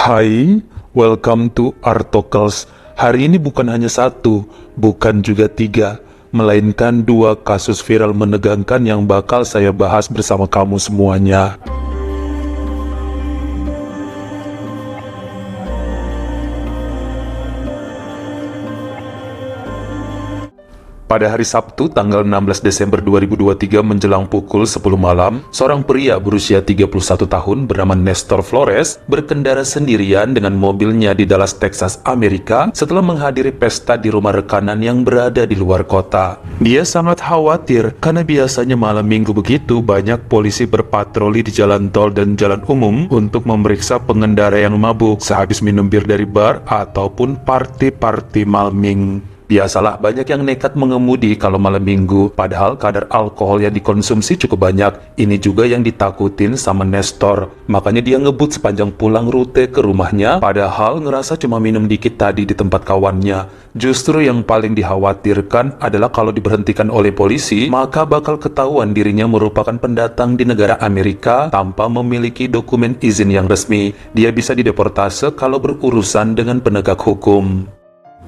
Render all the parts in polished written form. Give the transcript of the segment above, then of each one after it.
Hai, welcome to Artocles. Hari ini bukan hanya satu, bukan juga tiga, melainkan dua kasus viral menegangkan yang bakal saya bahas bersama kamu semuanya. Pada hari Sabtu, tanggal 16 Desember 2023 menjelang pukul 10 malam, seorang pria berusia 31 tahun bernama Nestor Flores berkendara sendirian dengan mobilnya di Dallas, Texas, Amerika setelah menghadiri pesta di rumah rekanan yang berada di luar kota. Dia sangat khawatir karena biasanya malam minggu begitu banyak polisi berpatroli di jalan tol dan jalan umum untuk memeriksa pengendara yang mabuk sehabis minum bir dari bar ataupun party-party malming. Biasalah banyak yang nekat mengemudi kalau malam minggu, padahal kadar alkohol yang dikonsumsi cukup banyak. Ini juga yang ditakutin sama Nestor. Makanya dia ngebut sepanjang pulang rute ke rumahnya, padahal ngerasa cuma minum dikit tadi di tempat kawannya. Justru yang paling dikhawatirkan adalah kalau diberhentikan oleh polisi, maka bakal ketahuan dirinya merupakan pendatang di negara Amerika tanpa memiliki dokumen izin yang resmi. Dia bisa dideportase kalau berurusan dengan penegak hukum.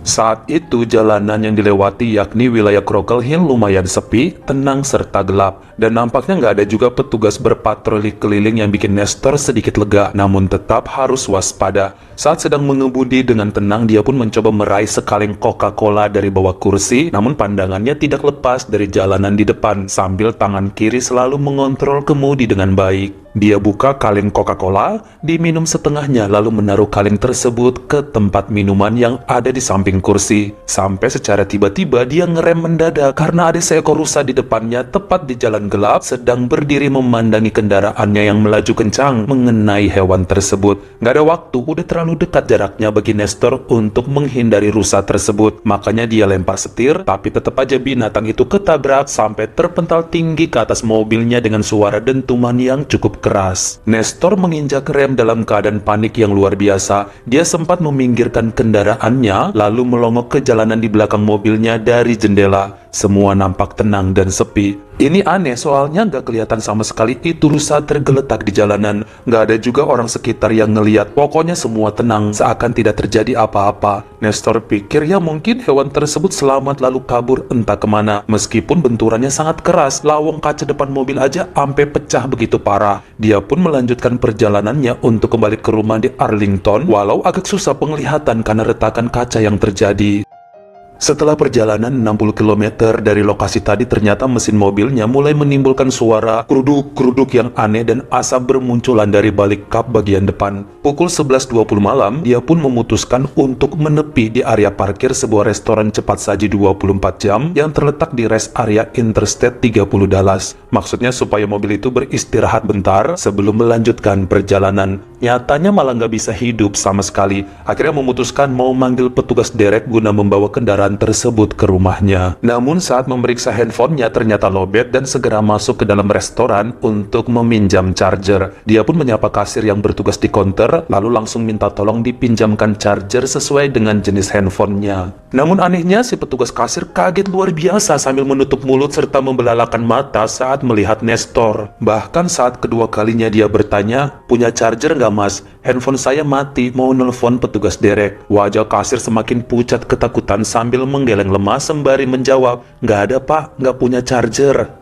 Saat itu jalanan yang dilewati yakni wilayah Crocodile Hill lumayan sepi, tenang serta gelap, dan nampaknya nggak ada juga petugas berpatroli keliling yang bikin Nestor sedikit lega, namun tetap harus waspada. Saat sedang mengemudi dengan tenang, dia pun mencoba meraih sekaleng Coca-Cola dari bawah kursi, namun pandangannya tidak lepas dari jalanan di depan, sambil tangan kiri selalu mengontrol kemudi dengan baik. Dia buka kaleng Coca-Cola, diminum setengahnya lalu menaruh kaleng tersebut ke tempat minuman yang ada di samping kursi. Sampai secara tiba-tiba dia ngerem mendadak karena ada seekor rusa di depannya tepat di jalan gelap sedang berdiri memandangi kendaraannya yang melaju kencang mengenai hewan tersebut. Gak ada waktu, udah terlalu dekat jaraknya bagi Nestor untuk menghindari rusa tersebut. Makanya dia lempar setir, tapi tetap aja binatang itu ketabrak sampai terpental tinggi ke atas mobilnya dengan suara dentuman yang cukup keras. Nestor menginjak rem dalam keadaan panik yang luar biasa. Dia sempat meminggirkan kendaraannya lalu melongok ke jalanan di belakang mobilnya dari jendela. Semua nampak tenang dan sepi. Ini aneh soalnya nggak kelihatan sama sekali itu rusa tergeletak di jalanan. Nggak ada juga orang sekitar yang ngeliat. Pokoknya semua tenang, seakan tidak terjadi apa-apa. Nestor pikir ya mungkin hewan tersebut selamat lalu kabur entah kemana. Meskipun benturannya sangat keras, lawang kaca depan mobil aja sampai pecah begitu parah. Dia pun melanjutkan perjalanannya untuk kembali ke rumah di Arlington, walau agak susah penglihatan karena retakan kaca yang terjadi. Setelah perjalanan 60 km dari lokasi tadi, ternyata mesin mobilnya mulai menimbulkan suara keruduk-keruduk yang aneh dan asap bermunculan dari balik kap bagian depan. Pukul 11.20 malam, dia pun memutuskan untuk menepi di area parkir sebuah restoran cepat saji 24 jam yang terletak di rest area Interstate 30 Dallas. Maksudnya supaya mobil itu beristirahat bentar sebelum melanjutkan perjalanan. Nyatanya malah nggak bisa hidup sama sekali. Akhirnya memutuskan mau manggil petugas derek guna membawa kendaraan tersebut ke rumahnya. Namun saat memeriksa handphonenya ternyata lowbat dan segera masuk ke dalam restoran untuk meminjam charger. Dia pun menyapa kasir yang bertugas di counter lalu langsung minta tolong dipinjamkan charger sesuai dengan jenis handphonenya. Namun anehnya si petugas kasir kaget luar biasa sambil menutup mulut serta membelalakan mata saat melihat Nestor. Bahkan saat kedua kalinya dia bertanya, "Punya charger nggak mas? Handphone saya mati, mau nelpon petugas derek." Wajah kasir semakin pucat ketakutan sambil menggeleng lemas sembari menjawab, "Nggak ada pak, nggak punya charger."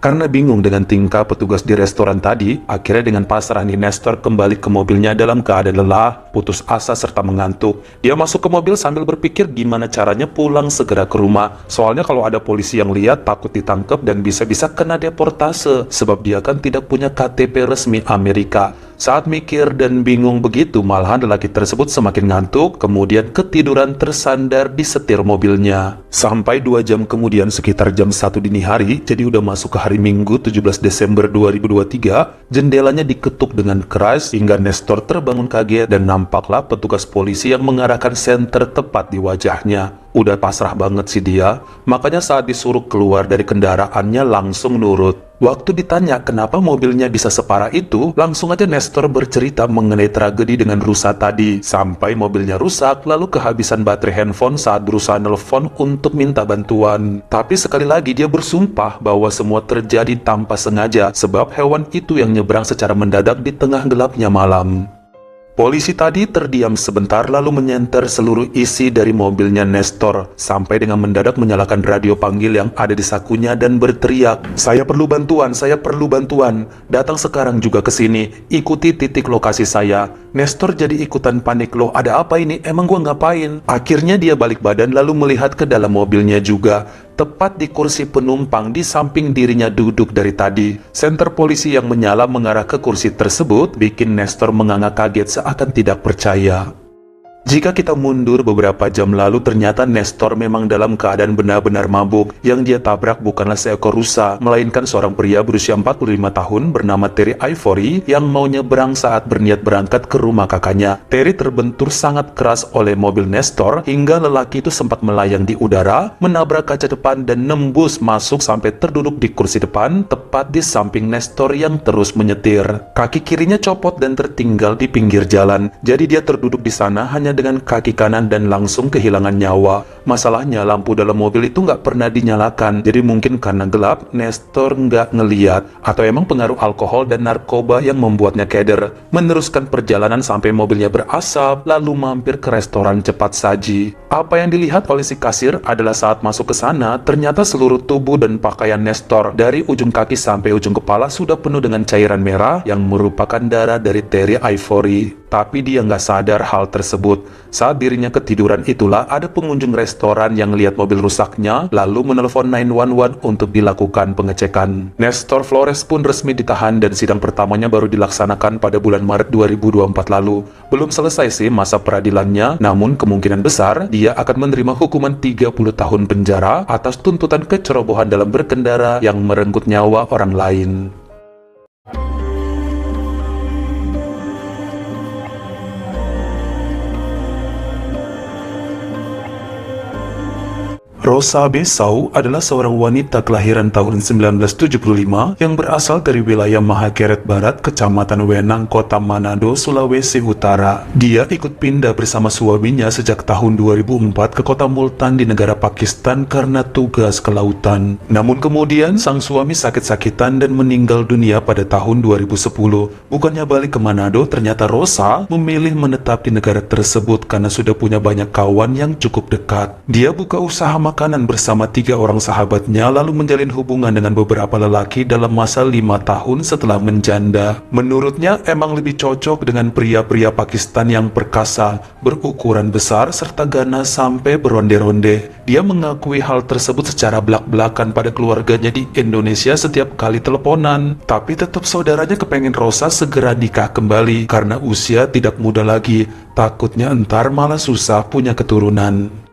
Karena bingung dengan tingkah petugas di restoran tadi, akhirnya dengan pasrah Nestor kembali ke mobilnya dalam keadaan lelah, putus asa serta mengantuk. Dia masuk ke mobil sambil berpikir gimana caranya pulang segera ke rumah. Soalnya kalau ada polisi yang lihat takut ditangkap dan bisa-bisa kena deportase, sebab dia kan tidak punya KTP resmi Amerika. Saat mikir dan bingung begitu, malahan lelaki tersebut semakin ngantuk, kemudian ketiduran tersandar di setir mobilnya. Sampai 2 jam kemudian sekitar jam 1 dini hari, jadi udah masuk ke hari Minggu 17 Desember 2023, jendelanya diketuk dengan keras hingga Nestor terbangun kaget dan nampaklah petugas polisi yang mengarahkan senter tepat di wajahnya. Udah pasrah banget sih dia, makanya saat disuruh keluar dari kendaraannya langsung nurut. Waktu ditanya kenapa mobilnya bisa separah itu, langsung aja Nestor bercerita mengenai tragedi dengan rusa tadi. Sampai mobilnya rusak, lalu kehabisan baterai handphone saat berusaha nelfon untuk minta bantuan. Tapi sekali lagi dia bersumpah bahwa semua terjadi tanpa sengaja, sebab hewan itu yang nyebrang secara mendadak di tengah gelapnya malam. Polisi tadi terdiam sebentar lalu menyenter seluruh isi dari mobilnya Nestor sampai dengan mendadak menyalakan radio panggil yang ada di sakunya dan berteriak, saya perlu bantuan, datang sekarang juga ke sini, ikuti titik lokasi saya." Nestor jadi ikutan panik, loh ada apa ini, emang gua ngapain? Akhirnya dia balik badan lalu melihat ke dalam mobilnya juga. Tepat di kursi penumpang di samping dirinya duduk dari tadi. Senter polisi yang menyala mengarah ke kursi tersebut bikin Nestor menganga kaget seakan tidak percaya. Jika kita mundur beberapa jam lalu, ternyata Nestor memang dalam keadaan benar-benar mabuk. Yang dia tabrak bukanlah seekor rusa, melainkan seorang pria berusia 45 tahun bernama Terry Ivory yang mau nyebrang saat berniat berangkat ke rumah kakaknya. Terry terbentur sangat keras oleh mobil Nestor hingga lelaki itu sempat melayang di udara, menabrak kaca depan dan nembus masuk sampai terduduk di kursi depan, tepat di samping Nestor yang terus menyetir. Kaki kirinya copot dan tertinggal di pinggir jalan, jadi dia terduduk di sana hanya dengan kaki kanan dan langsung kehilangan nyawa. Masalahnya lampu dalam mobil itu nggak pernah dinyalakan, jadi mungkin karena gelap Nestor nggak ngeliat, atau emang pengaruh alkohol dan narkoba yang membuatnya keder. Meneruskan perjalanan sampai mobilnya berasap, lalu mampir ke restoran cepat saji. Apa yang dilihat oleh si kasir adalah saat masuk ke sana, ternyata seluruh tubuh dan pakaian Nestor dari ujung kaki sampai ujung kepala sudah penuh dengan cairan merah yang merupakan darah dari Terry Ivory. Tapi dia nggak sadar hal tersebut. Saat dirinya ketiduran itulah ada pengunjung restoran yang lihat mobil rusaknya lalu menelpon 911 untuk dilakukan pengecekan. Nestor Flores pun resmi ditahan dan sidang pertamanya baru dilaksanakan pada bulan Maret 2024 lalu. Belum selesai sih masa peradilannya, namun kemungkinan besar dia akan menerima hukuman 30 tahun penjara atas tuntutan kecerobohan dalam berkendara yang merenggut nyawa orang lain. Rosa Besau adalah seorang wanita kelahiran tahun 1975 yang berasal dari wilayah Mahakeret Barat, Kecamatan Wenang, Kota Manado, Sulawesi Utara. Dia ikut pindah bersama suaminya sejak tahun 2004 ke kota Multan di negara Pakistan karena tugas ke lautan. Namun kemudian sang suami sakit-sakitan dan meninggal dunia pada tahun 2010. Bukannya balik ke Manado, ternyata Rosa memilih menetap di negara tersebut karena sudah punya banyak kawan yang cukup dekat. Dia buka usaha makanan bersama 3 orang sahabatnya lalu menjalin hubungan dengan beberapa lelaki dalam masa 5 tahun setelah menjanda. Menurutnya emang lebih cocok dengan pria-pria Pakistan yang perkasa, berukuran besar serta ganas sampai beronde-ronde. Dia mengakui hal tersebut secara belak-belakan pada keluarganya di Indonesia setiap kali teleponan. Tapi tetap saudaranya kepengen Rosa segera nikah kembali karena usia tidak muda lagi. Takutnya entar malah susah punya keturunan.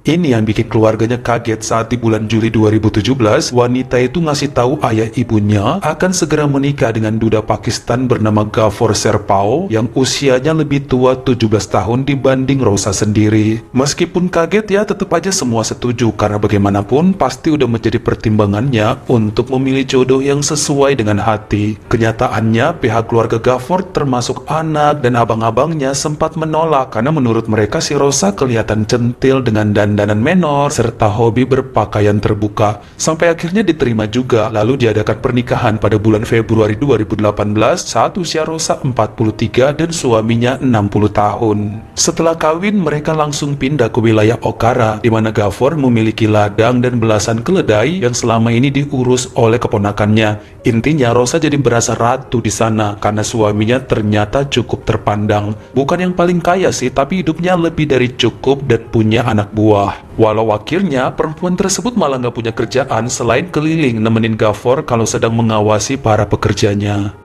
Ini yang bikin keluarganya kaget saat di bulan Juli 2017, wanita itu ngasih tahu ayah ibunya akan segera menikah dengan duda Pakistan bernama Ghaffar Serpao yang usianya lebih tua 17 tahun dibanding Rosa sendiri. Meskipun kaget ya, tetap aja semua setuju karena bagaimanapun pasti udah menjadi pertimbangannya untuk memilih jodoh yang sesuai dengan hati. Kenyataannya pihak keluarga Ghaffar termasuk anak dan abang-abangnya sempat menolak karena menurut mereka si Rosa kelihatan centil dengan dandanan menor serta hobi berpakaian terbuka. Sampai akhirnya diterima juga, lalu diadakan pernikahan pada bulan Februari 2018 saat usia Rosa 43 dan suaminya 60 tahun. Setelah kawin, mereka langsung pindah ke wilayah Okara, di mana Ghaffar memiliki ladang dan belasan keledai yang selama ini diurus oleh keponakannya. Intinya Rosa jadi berasa ratu di sana karena suaminya ternyata cukup terpandang. Bukan yang paling kaya sih, tapi hidupnya lebih dari cukup dan punya anak buah. Walau akhirnya perempuan tersebut malah nggak punya kerjaan selain keliling nemenin Ghaffar kalau sedang mengawasi para pekerjanya.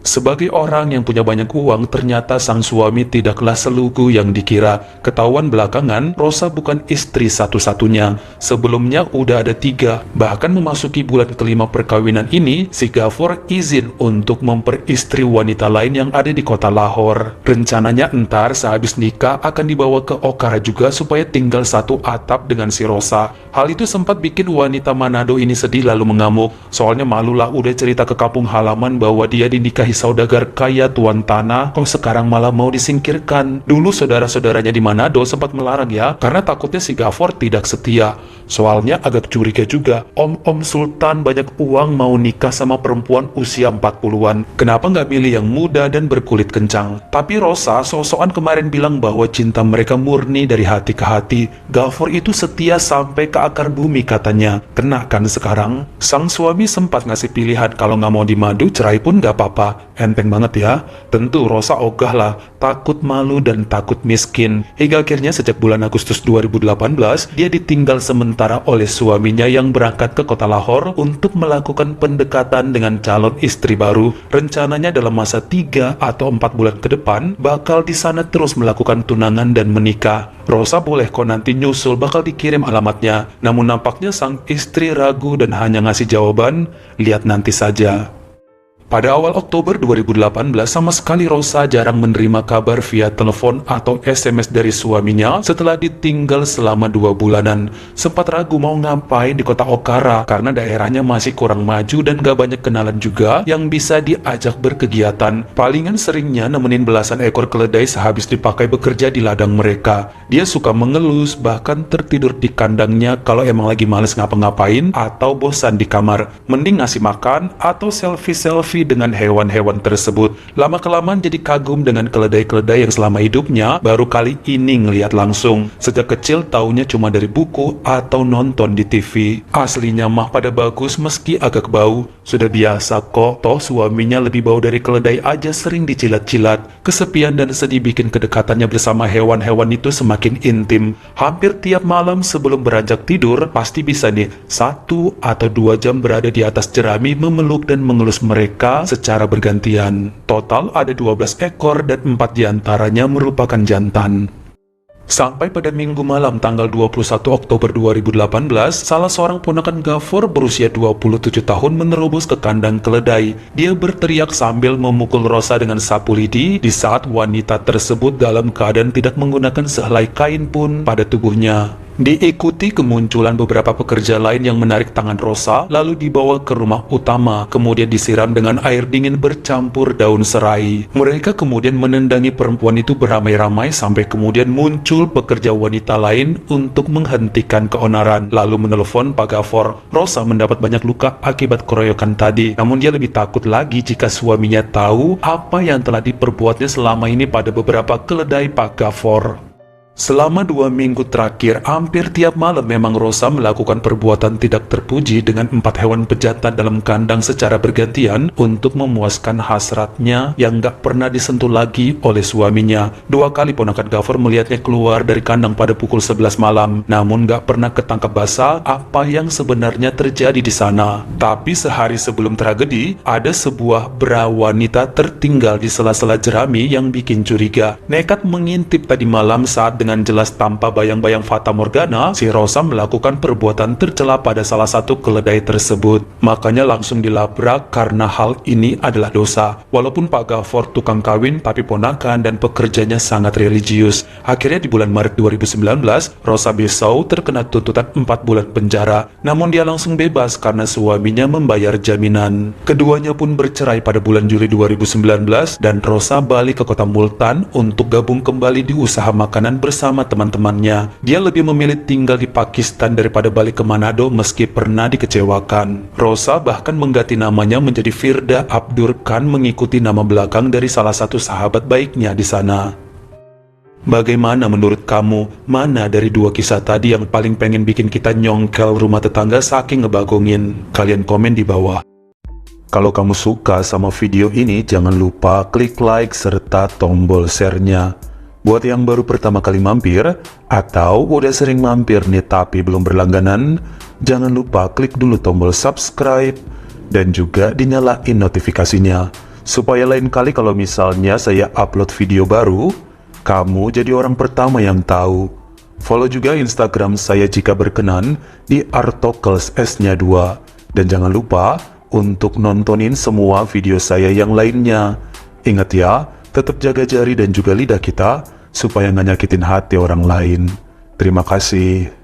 Sebagai orang yang punya banyak uang, ternyata sang suami tidaklah selugu yang dikira. Ketahuan belakangan, Rosa bukan istri satu-satunya. Sebelumnya udah ada 3. Bahkan memasuki bulan kelima perkawinan ini, si Ghaffar izin untuk memperistri wanita lain yang ada di kota Lahore. Rencananya entar sehabis nikah akan dibawa ke Okara juga supaya tinggal satu atap dengan si Rosa. Hal itu sempat bikin wanita Manado ini sedih lalu mengamuk. Soalnya malulah udah cerita ke kampung halaman bahwa dia dinikahi dinikahi saudagar kaya tuan tanah, kok sekarang malah mau disingkirkan? Dulu saudara-saudaranya di Manado sempat melarang ya, karena takutnya si Gafor tidak setia. Soalnya agak curiga juga, Om Sultan banyak uang mau nikah sama perempuan usia 40-an. Kenapa nggak milih yang muda dan berkulit kencang? Tapi Rosa so-soan kemarin bilang bahwa cinta mereka murni dari hati ke hati. Gafor itu setia sampai ke akar bumi katanya. Kena kan sekarang? Sang suami sempat ngasih pilihan kalau nggak mau dimadu, cerai pun nggak apa-apa. Enteng banget ya. Tentu Rosa ogah lah, takut malu dan takut miskin. Hingga akhirnya sejak bulan Agustus 2018, dia ditinggal sementara oleh suaminya yang berangkat ke kota Lahore untuk melakukan pendekatan dengan calon istri baru. Rencananya dalam masa 3 atau 4 bulan ke depan, bakal di sana terus melakukan tunangan dan menikah. Rosa boleh kok nanti nyusul, bakal dikirim alamatnya. Namun nampaknya sang istri ragu dan hanya ngasih jawaban, lihat nanti saja. Pada awal Oktober 2018, sama sekali Rosa jarang menerima kabar via telepon atau SMS dari suaminya setelah ditinggal selama 2 bulanan. Sempat ragu mau ngapain di kota Okara karena daerahnya masih kurang maju dan gak banyak kenalan juga yang bisa diajak berkegiatan. Palingan seringnya nemenin belasan ekor keledai sehabis dipakai bekerja di ladang mereka. Dia suka mengelus, bahkan tertidur di kandangnya kalau emang lagi males ngapa-ngapain atau bosan di kamar. Mending ngasih makan atau selfie-selfie dengan hewan-hewan tersebut. Lama-kelamaan jadi kagum dengan keledai-keledai yang selama hidupnya baru kali ini ngelihat langsung. Sejak kecil taunya cuma dari buku atau nonton di TV. Aslinya mah pada bagus meski agak bau. Sudah biasa kok, toh suaminya lebih bau dari keledai aja sering dicilat-cilat. Kesepian dan sedih bikin kedekatannya bersama hewan-hewan itu semakin intim. Hampir tiap malam sebelum beranjak tidur, pasti bisa nih 1 atau 2 jam berada di atas jerami memeluk dan mengelus mereka secara bergantian. Total ada 12 ekor dan 4 diantaranya merupakan jantan. Sampai pada minggu malam tanggal 21 Oktober 2018, salah seorang ponakan Gafor berusia 27 tahun menerobos ke kandang keledai. Dia berteriak sambil memukul Rosa dengan sapu lidi di saat wanita tersebut dalam keadaan tidak menggunakan sehelai kain pun pada tubuhnya. Diikuti kemunculan beberapa pekerja lain yang menarik tangan Rosa, lalu dibawa ke rumah utama, kemudian disiram dengan air dingin bercampur daun serai. Mereka kemudian menendangi perempuan itu beramai-ramai sampai kemudian muncul pekerja wanita lain untuk menghentikan keonaran, lalu menelpon Pak Gafor. Rosa mendapat banyak luka akibat keroyokan tadi, namun dia lebih takut lagi jika suaminya tahu apa yang telah diperbuatnya selama ini pada beberapa keledai Pak Gafor. Selama 2 minggu terakhir, hampir tiap malam memang Rosa melakukan perbuatan tidak terpuji dengan 4 hewan pejantan dalam kandang secara bergantian untuk memuaskan hasratnya yang gak pernah disentuh lagi oleh suaminya. 2 kali ponakan Gafor melihatnya keluar dari kandang pada pukul 11 malam, namun gak pernah ketangkap basah apa yang sebenarnya terjadi di sana. Tapi sehari sebelum tragedi, ada sebuah bra wanita tertinggal di sela-sela jerami yang bikin curiga. Nekat mengintip tadi malam saat dengan jelas tanpa bayang-bayang fata morgana, si Rosa melakukan perbuatan tercela pada salah satu keledai tersebut. Makanya langsung dilabrak karena hal ini adalah dosa. Walaupun Pak Gafor tukang kawin, tapi ponakan dan pekerjanya sangat religius. Akhirnya di bulan Maret 2019, Rosa Besau terkena tuntutan 4 bulan penjara. Namun dia langsung bebas karena suaminya membayar jaminan. Keduanya pun bercerai pada bulan Juli 2019 dan Rosa balik ke kota Multan untuk gabung kembali di usaha makanan bersama teman-temannya. Dia lebih memilih tinggal di Pakistan daripada balik ke Manado meski pernah dikecewakan. Rosa bahkan mengganti namanya menjadi Firda Abdur Khan mengikuti nama belakang dari salah satu sahabat baiknya di sana. Bagaimana menurut kamu? Mana dari 2 kisah tadi yang paling pengen bikin kita nyongkel rumah tetangga saking ngebagongin? Kalian komen di bawah. Kalau kamu suka sama video ini, jangan lupa klik like serta tombol share-nya. Buat yang baru pertama kali mampir, atau udah sering mampir nih tapi belum berlangganan, jangan lupa klik dulu tombol subscribe, dan juga dinyalain notifikasinya, supaya lain kali kalau misalnya saya upload video baru, kamu jadi orang pertama yang tahu. Follow juga Instagram saya jika berkenan di Artokels S-nya 2, dan jangan lupa untuk nontonin semua video saya yang lainnya. Ingat ya, tetap jaga jari dan juga lidah kita supaya nggak nyakitin hati orang lain. Terima kasih.